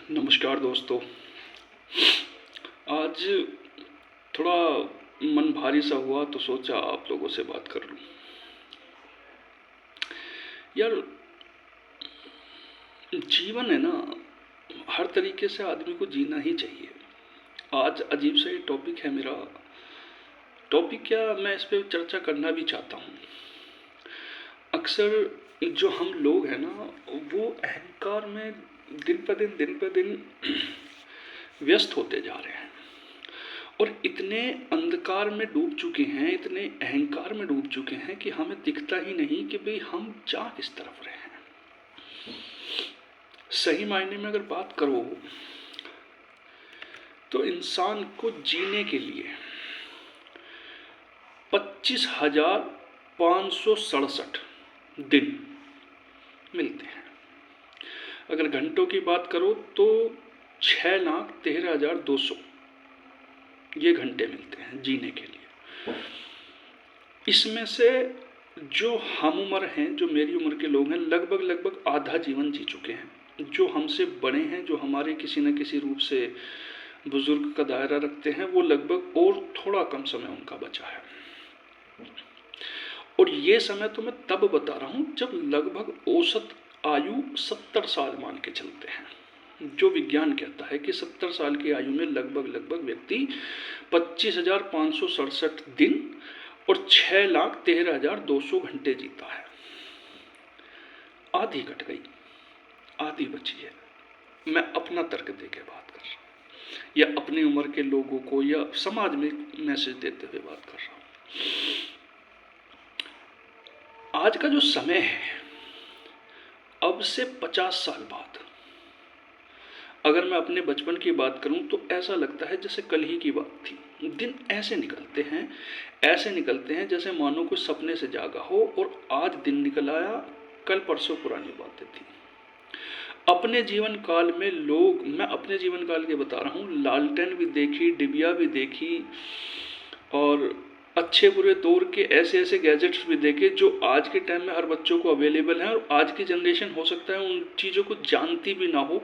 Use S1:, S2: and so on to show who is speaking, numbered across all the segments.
S1: नमस्कार दोस्तों। आज थोड़ा मन भारी सा हुआ तो सोचा आप लोगों से बात कर लूं। यार, जीवन है ना, हर तरीके से आदमी को जीना ही चाहिए। आज अजीब सा ये टॉपिक है मेरा। टॉपिक क्या, मैं इस पे चर्चा करना भी चाहता हूँ। अक्सर जो हम लोग हैं ना, वो अहंकार में दिन पर दिन व्यस्त होते जा रहे हैं और इतने अंधकार में डूब चुके हैं, इतने अहंकार में डूब चुके हैं कि हमें दिखता ही नहीं कि भाई हम जा किस तरफ रहे हैं। सही मायने में अगर बात करो तो इंसान को जीने के लिए 25,567 दिन मिलते हैं। अगर घंटों की बात करो तो 6,13,200 ये घंटे मिलते हैं जीने के लिए। इसमें से जो हम उम्र हैं, जो मेरी उम्र के लोग हैं, लगभग आधा जीवन जी चुके हैं। जो हमसे बड़े हैं, जो हमारे किसी न किसी रूप से बुजुर्ग का दायरा रखते हैं, वो लगभग और थोड़ा कम समय उनका बचा है। और ये समय तो मैं तब बता रहा हूँ जब लगभग औसत आयु 70 साल मान के चलते हैं। जो विज्ञान कहता है कि 70 साल की आयु में लगभग व्यक्ति 25,567 दिन और 6,13,200 घंटे जीता है। आधी कट गई, आधी बची है। मैं अपना तर्क देके बात कर रहा हूँ, या अपनी उम्र के लोगों को या समाज में मैसेज देते हुए बात कर रहा हूँ। आज का जो समय है, अब से 50 साल बाद अगर मैं अपने बचपन की बात करूं तो ऐसा लगता है जैसे कल ही की बात थी। दिन ऐसे निकलते हैं जैसे मानो कोई सपने से जागा हो और आज दिन निकल आया, कल परसों पुरानी बातें थी। अपने जीवन काल में लोग, मैं अपने जीवन काल के बता रहा हूँ, लालटेन भी देखी, डिबिया भी देखी और अच्छे बुरे दौर के ऐसे ऐसे गैजेट्स भी देखे जो आज के टाइम में हर बच्चों को अवेलेबल हैं और आज की जनरेशन हो सकता है उन चीज़ों को जानती भी ना हो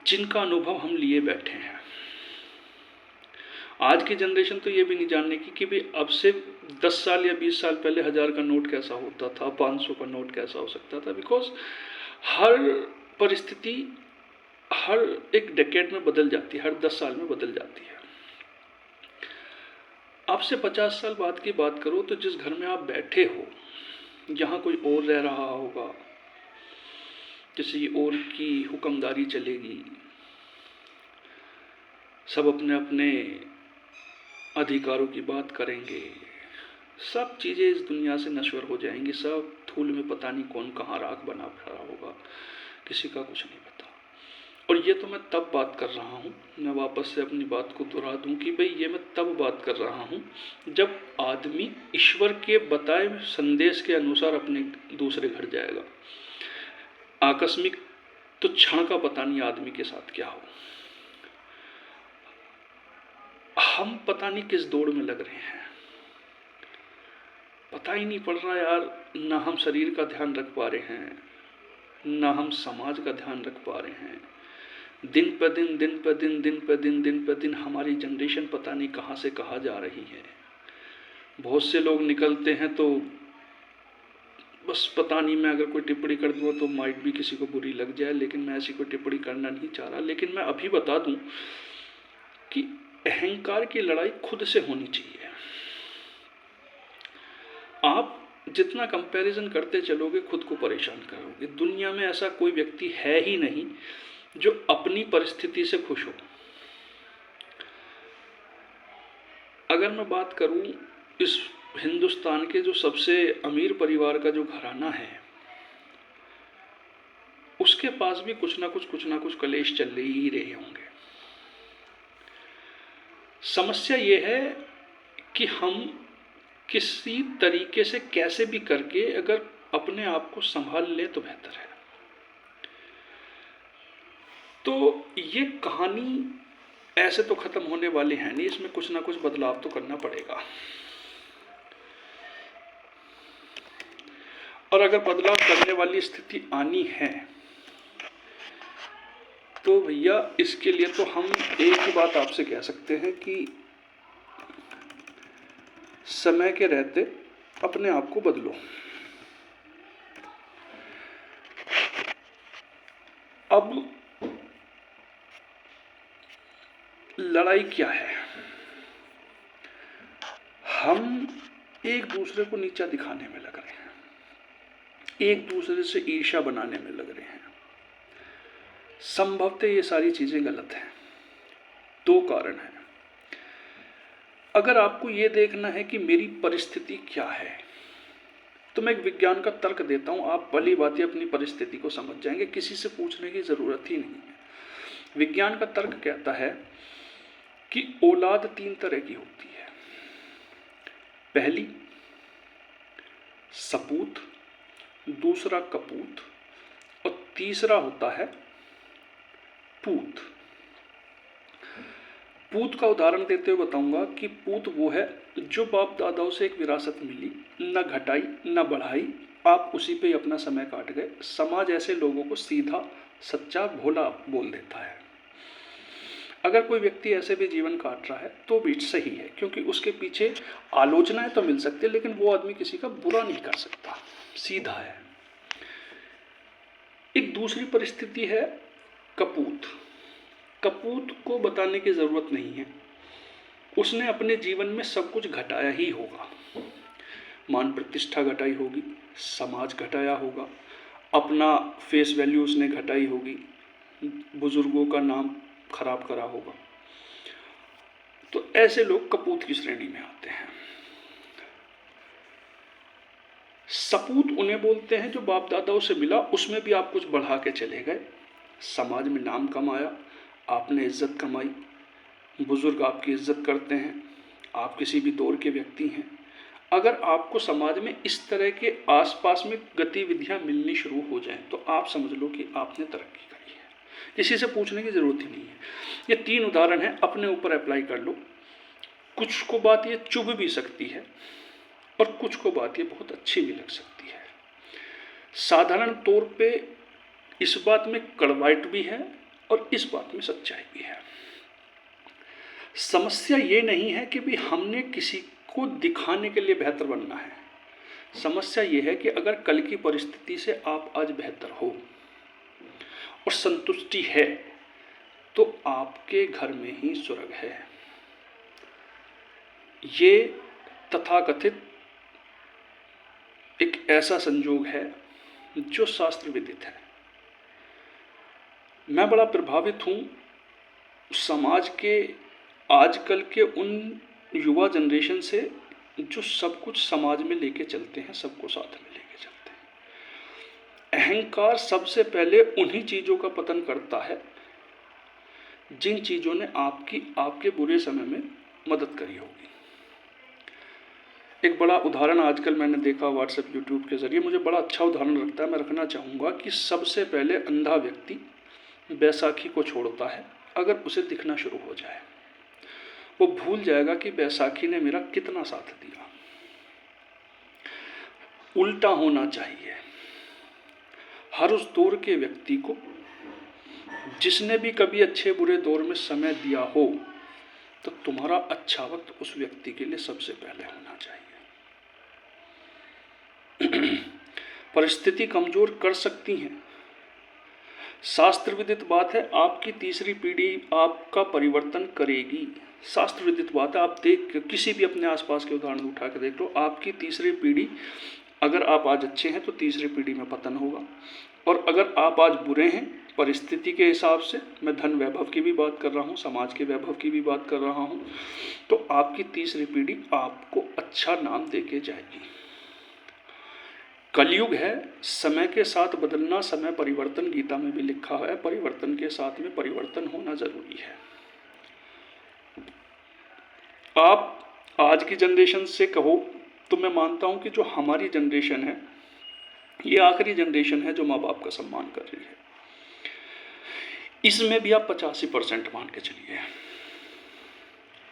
S1: जिनका अनुभव हम लिए बैठे हैं। आज की जनरेशन तो ये भी नहीं जानने की कि भाई अब से 10 साल या 20 साल पहले 1000 का नोट कैसा होता था, 500 का नोट कैसा हो सकता था। बिकॉज हर परिस्थिति हर एक डेकेड में बदल जाती है, हर 10 साल में बदल जाती है। आपसे 50 साल बाद की बात करो तो जिस घर में आप बैठे हो, यहाँ कोई और रह रहा होगा, किसी और की हुक्मदारी चलेगी, सब अपने अपने अधिकारों की बात करेंगे, सब चीज़ें इस दुनिया से नश्वर हो जाएंगी, सब धूल में पता नहीं कौन कहाँ राख बना खड़ा होगा, किसी का कुछ नहीं पता। और ये तो मैं तब बात कर रहा हूँ, मैं वापस से अपनी बात को दोहरा दूँ कि भाई ये मैं तब बात कर रहा हूँ जब आदमी ईश्वर के बताए संदेश के अनुसार अपने दूसरे घर जाएगा। आकस्मिक तो क्षण का पता नहीं आदमी के साथ क्या हो। हम पता नहीं किस दौड़ में लग रहे हैं, पता ही नहीं पड़ रहा यार। ना हम शरीर का ध्यान रख पा रहे हैं, ना हम समाज का ध्यान रख पा रहे हैं। दिन पर दिन हमारी जनरेशन पता नहीं कहाँ से कहाँ जा रही है। बहुत से लोग निकलते हैं तो बस पता नहीं, मैं अगर कोई टिप्पणी कर दूँ तो माइट भी किसी को बुरी लग जाए, लेकिन मैं ऐसी कोई टिप्पणी करना नहीं चाह रहा। लेकिन मैं अभी बता दूं कि अहंकार की लड़ाई खुद से होनी चाहिए। आप जितना कंपैरिजन करते चलोगे खुद को परेशान करोगे। दुनिया में ऐसा कोई व्यक्ति है ही नहीं जो अपनी परिस्थिति से खुश हो। अगर मैं बात करूं इस हिंदुस्तान के जो सबसे अमीर परिवार का जो घराना है, उसके पास भी कुछ ना कुछ कलेश चल ही रहे होंगे। समस्या ये है कि हम किसी तरीके से कैसे भी करके अगर अपने आप को संभाल ले तो बेहतर है। तो ये कहानी ऐसे तो खत्म होने वाली है नहीं, इसमें कुछ ना कुछ बदलाव तो करना पड़ेगा। और अगर बदलाव करने वाली स्थिति आनी है तो भैया इसके लिए तो हम एक ही बात आपसे कह सकते हैं कि समय के रहते अपने आप को बदलो। अब लड़ाई क्या है? हम एक दूसरे को नीचा दिखाने में लग रहे हैं, एक दूसरे से ईर्ष्या बनाने में लग रहे हैं। संभवतः ये सारी चीजें गलत हैं। दो कारण हैं। अगर आपको ये देखना है कि मेरी परिस्थिति क्या है, तो मैं एक विज्ञान का तर्क देता हूं, आप भली बात अपनी परिस्थिति को समझ जाएंगे, किसी से पूछने की जरूरत ही नहीं है। विज्ञान का तर्क कहता है कि औलाद तीन तरह की होती है। पहली सपूत, दूसरा कपूत और तीसरा होता है पूत। पूत का उदाहरण देते हुए बताऊंगा कि पूत वो है जो बाप दादाओं से एक विरासत मिली, न घटाई न बढ़ाई, आप उसी पे अपना समय काट गए। समाज ऐसे लोगों को सीधा सच्चा भोला बोल देता है। अगर कोई व्यक्ति ऐसे भी जीवन काट रहा है तो भी सही है, क्योंकि उसके पीछे आलोचनाएं तो मिल सकती है, लेकिन वो आदमी किसी का बुरा नहीं कर सकता, सीधा है। एक दूसरी परिस्थिति है कपूत। कपूत को बताने की जरूरत नहीं है, उसने अपने जीवन में सब कुछ घटाया ही होगा। मान प्रतिष्ठा घटाई होगी, समाज घटाया होगा, अपना फेस वैल्यू उसने घटाई होगी, बुजुर्गों का नाम खराब करा होगा। तो ऐसे लोग कपूत की श्रेणी में आते हैं। सपूत उन्हें बोलते हैं जो बाप दादाओं से मिला उसमें भी आप कुछ बढ़ा के चले गए, समाज में नाम कमाया, आपने इज्जत कमाई, बुजुर्ग आपकी इज्जत करते हैं, आप किसी भी दौर के व्यक्ति हैं। अगर आपको समाज में इस तरह के आसपास में गतिविधियां मिलनी शुरू हो जाएं तो आप समझ लो कि आपने तरक्की करी है, किसी से पूछने की जरूरत ही नहीं है। ये तीन उदाहरण हैं, अपने ऊपर अप्लाई कर लो। कुछ को बात ये चुभ भी सकती है और कुछ को बात ये बहुत अच्छी भी लग सकती है। साधारण तौर पे इस बात में कड़वाहट भी है और इस बात में सच्चाई भी है। समस्या ये नहीं है कि भी हमने किसी को दिखाने के लिए बेहतर बनना है। समस्या ये है कि अगर कल की परिस्थिति से आप आज बेहतर हो और संतुष्टि है तो आपके घर में ही स्वर्ग है। ये तथाकथित एक ऐसा संयोग है जो शास्त्र विदित है। मैं बड़ा प्रभावित हूं समाज के आजकल के उन युवा जनरेशन से जो सब कुछ समाज में लेके चलते हैं, सबको साथ में लेके चलते हैं। अहंकार सबसे पहले उन्हीं चीजों का पतन करता है जिन चीजों ने आपके बुरे समय में मदद करी होगी। एक बड़ा उदाहरण आजकल मैंने देखा व्हाट्सएप यूट्यूब के जरिए, मुझे बड़ा अच्छा उदाहरण लगता है, मैं रखना चाहूँगा कि सबसे पहले अंधा व्यक्ति बैसाखी को छोड़ता है। अगर उसे दिखना शुरू हो जाए वो भूल जाएगा कि बैसाखी ने मेरा कितना साथ दिया। उल्टा होना चाहिए। हर उस दौर के व्यक्ति को जिसने भी कभी अच्छे बुरे दौर में समय दिया हो, तो तुम्हारा अच्छा वक्त उस व्यक्ति के लिए सबसे पहले होना चाहिए। परिस्थिति कमजोर कर सकती हैं, शास्त्र विदित बात है, आपकी तीसरी पीढ़ी आपका परिवर्तन करेगी। शास्त्र विदित बात है, आप देख किसी भी अपने आसपास के उदाहरण उठा के देख लो, आपकी तीसरी पीढ़ी, अगर आप आज अच्छे हैं तो तीसरी पीढ़ी में पतन होगा, और अगर आप आज बुरे हैं परिस्थिति के हिसाब से, मैं धन वैभव की भी बात कर रहा हूँ, समाज के वैभव की भी बात कर रहा हूँ, तो आपकी तीसरी पीढ़ी आपको अच्छा नाम देके जाएगी। कलयुग है, समय के साथ बदलना, समय परिवर्तन, गीता में भी लिखा है, परिवर्तन के साथ में परिवर्तन होना जरूरी है। आप आज की जनरेशन से कहो तो मैं मानता हूं कि जो हमारी जनरेशन है ये आखिरी जनरेशन है जो माँ बाप का सम्मान कर रही है। इसमें भी आप 85% मान के चलिए।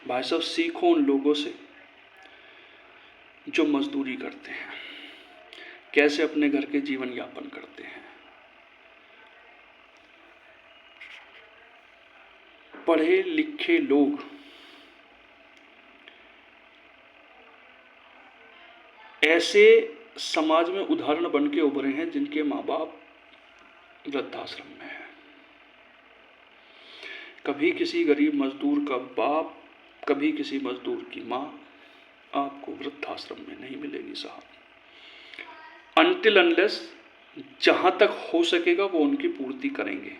S1: भाई साहब, सीखो उन लोगों से जो मजदूरी करते हैं, कैसे अपने घर के जीवन यापन करते हैं। पढ़े लिखे लोग ऐसे समाज में उदाहरण बन के उभरे हैं जिनके माँ बाप वृद्धाश्रम में है। कभी किसी गरीब मजदूर का बाप, कभी किसी मजदूर की माँ आपको वृद्धाश्रम में नहीं मिलेगी साहब। अनटिल अनलेस जहां तक हो सकेगा वो उनकी पूर्ति करेंगे।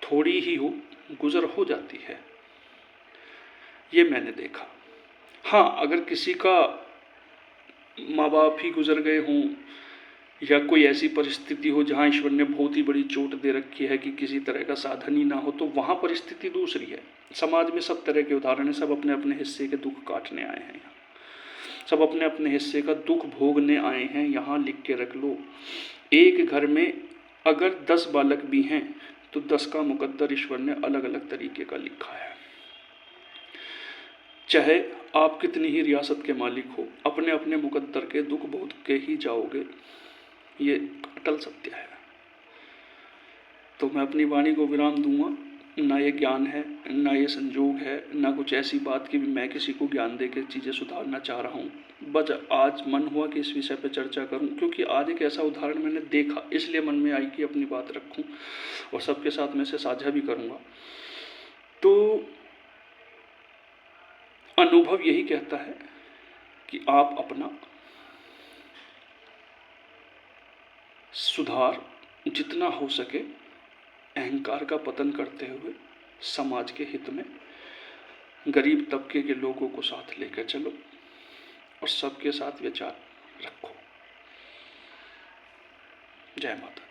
S1: थोड़ी ही हो, गुजर हो जाती है, ये मैंने देखा। हाँ, अगर किसी का माँ बाप ही गुजर गए हों या कोई ऐसी परिस्थिति हो जहाँ ईश्वर ने बहुत ही बड़ी चोट दे रखी है कि किसी तरह का साधन ही ना हो, तो वहाँ परिस्थिति दूसरी है। समाज में सब तरह के उदाहरण हैं, सब अपने अपने हिस्से के दुख काटने आए हैं, सब अपने अपने हिस्से का दुख भोगने आए हैं। यहाँ लिख के रख लो, एक घर में अगर 10 बालक भी हैं तो 10 का मुकद्दर ईश्वर ने अलग अलग तरीके का लिखा है। चाहे आप कितनी ही रियासत के मालिक हो, अपने अपने मुकद्दर के दुख भोग के ही जाओगे, ये अटल सत्य है। तो मैं अपनी वाणी को विराम दूंगा। ना ये ज्ञान है, ना ये संजोग है, ना कुछ ऐसी बात कि मैं किसी को ज्ञान दे के चीज़ें सुधारना चाह रहा हूँ। बस आज मन हुआ कि इस विषय पर चर्चा करूँ, क्योंकि आज एक ऐसा उदाहरण मैंने देखा, इसलिए मन में आई कि अपनी बात रखूँ और सबके साथ में से साझा भी करूँगा। तो अनुभव यही कहता है कि आप अपना सुधार जितना हो सके अहंकार का पतन करते हुए समाज के हित में गरीब तबके के लोगों को साथ लेकर चलो और सबके साथ विचार रखो। जय माता।